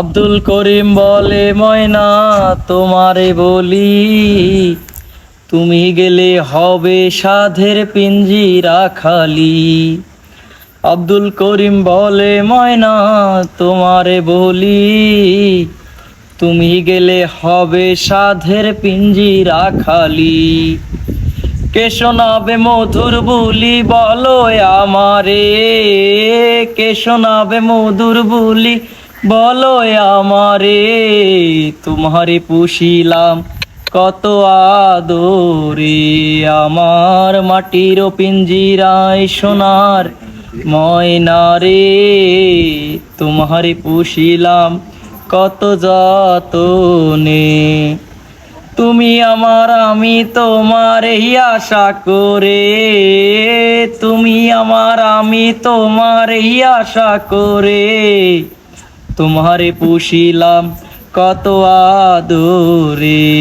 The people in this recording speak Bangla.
আব্দুল করিম বলে ময়না তোমারে বলি, তুমি গেলে হবে সাধের পিঞ্জিরা খালি। আব্দুল করিম বলে ময়না তোমারে বলি, তুমি গেলে হবে সাধের পিঞ্জিরা খালি। কে শোনাবে মধুর বুলি বলো আমারে, কে শোনাবে মধুর বুলি বলো আমারে। তোমারে পুষিলাম কত আদরে, আমার মাটির পিঞ্জিরায় সোনার ময়না রে। তোমারে পুষিলাম কত যতনে, তুমি আমার আমি তোমার এই আশা করে, তুমি আমার আমি তোমার এই আশা করে। তোমারে পুষিলাম কত আদরে।